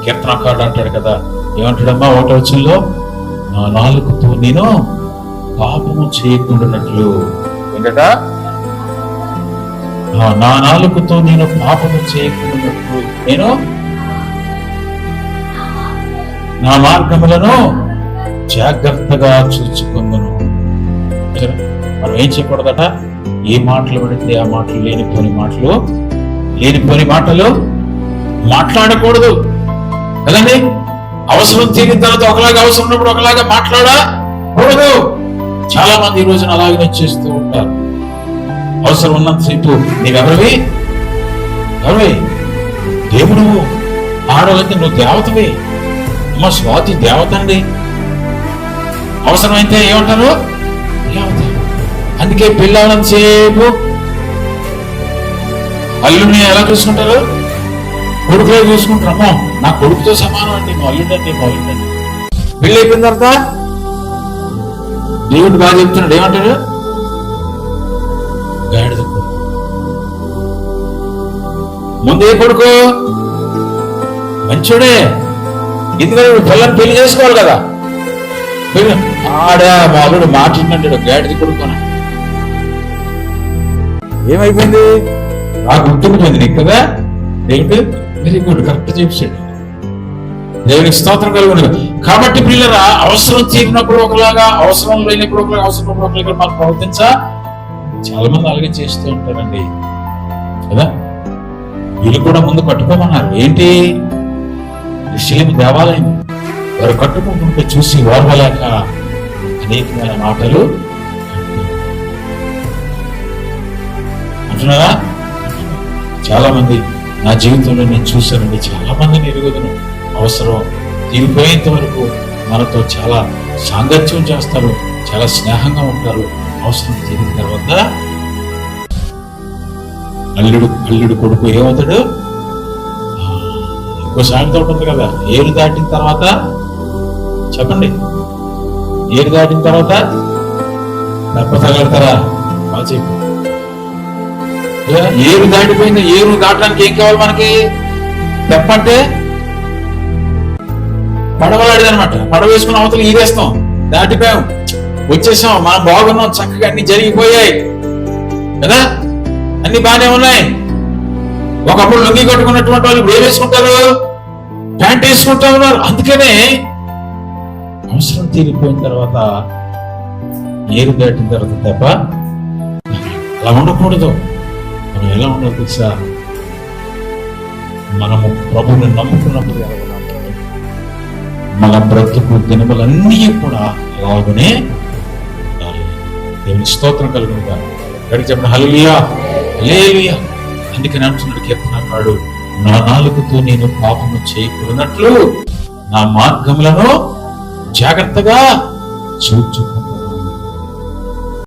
కీర్తనకారుడు అంటాడు కదా, ఏమంటాడమ్మా 1వ వచనంలో, నా నాలుకతో నేను పాపము చేయకుండానట్లు. ఏంటట? నా నాలుకతో నేను పాపము చేయకుండానట్లు నేను నా మార్గములను జాగ్రత్తగా చూచుకుందును. మనం ఏం చేయకూడదట? ఏ మాటలు పడితే ఆ మాటలు, లేనిపోని మాటలు మాట్లాడకూడదు కదండి. అవసరం తీరిన తర్వాత ఒకలాగా, అవసరం ఉన్నప్పుడు ఒకలాగా మాట్లాడకూడదు. చాలా మంది ఈ రోజున అలాగే చేస్తూ ఉంటారు. అవసరం ఉన్నంతసేపు నీవెవరివి? దేవుడు. ఆడవాళ్ళంటే నువ్వు దేవతవి. అమ్మ స్వాతి దేవత అండి. అవసరమైతే ఏమంటారు? దేవత. అందుకే పిల్లలంతసేపు అల్లుడిని ఎలా చూసుకుంటారు? కొడుకులో చూసుకుంటారు. అమ్మో నా కొడుకుతో సమానం అండి, మా అల్లుడండి. పెళ్ళి అయిపోయిన తర్వాత దేవుడు బాగా చెప్తున్నాడు, ఏమంటాడు? గాడిద కొడుకు. ముందే కొడుకు మంచోడే, ఎందుకంటే పిల్లలు పెళ్లి చేసుకోవాలి కదా. ఆడా మా అల్లుడు మాట్లాడినాడు, గాడిద కొడుకు. ఏమైపోయింది? నాకు గుర్తుకుపోయింది నీకు కదా. దేవుడు వెరీ గుడ్, కరెక్ట్ చెప్పాడు. దేవునికి స్తోత్రం కలుగును. కాబట్టి పిల్లరా, అవసరం తీరినప్పుడు ఒకలాగా, అవసరం లేనప్పుడు ఒకలాగా, అవసరం ఒకలాగా మనం ప్రవర్తించా. చాలా మంది అలాగే చేస్తూ ఉంటారండి కదా. వీళ్ళు కూడా ముందు కట్టుకోమన్నారు. ఏంటి? యెరూషలేము దేవాలయం వారు కట్టుకుంటుంటే చూసి ఓర్వలేక అనేకమైన మాటలు అంటున్నారా? చాలా మంది నా జీవితంలో నేను చూశానండి. చాలా మందిని ఎరుగుదను. అవసరం తీరిపోయేంత వరకు మనతో చాలా సాంగత్యం చేస్తారు, చాలా స్నేహంగా ఉంటారు. అవసరం తీరిన తర్వాత అల్లుడు కొడుకు ఏమవుతాడు? ఇంకో సామెత ఉంటుంది కదా, ఏరు దాటిన తర్వాత, చెప్పండి, ఏరు దాటిన తర్వాత దెబ్బ తగలడతారా? బాగా చెప్పు. ఏరు దాటిపోయింది. ఏరు దాటడానికి ఏం కావాలి మనకి? దెబ్బ అంటే పడవలాడేది అనమాట. పడవ వేసుకుని అవతల ఈరేస్తాం, దాటిపోయాం, వచ్చేసాం, మనం బాగున్నాం, చక్కగా అన్ని జరిగిపోయాయి కదా, అన్ని బాగానే ఉన్నాయి. ఒకప్పుడు లుంగి కట్టుకున్నటువంటి వాళ్ళు ఇప్పుడు ఏం వేసుకుంటారు? ప్యాంట్ వేసుకుంటా ఉన్నారు. అందుకనే అవసరం తీరిపోయిన తర్వాత, ఏరు దాటిన తర్వాత తప్ప అలా ఉండకూడదు. మనం ఎలా ఉండాలి తెలుసా? మనము ప్రభువుని నమ్ముకున్నప్పుడు మన బ్రతుకు దినములన్నీ కూడా అలాగనే ఉండాలి. దేవుని స్తోత్రం కలుగునుగా. గడికి చెప్పండి హల్లెలూయా, హల్లెలూయా. అందుకని అంటున్నాడు కీర్తనకారుడు, నా నాలుకతో నేను పాపము చేయకూడనట్లు నా మార్గములను జాగ్రత్తగా చూచుకుంటాను.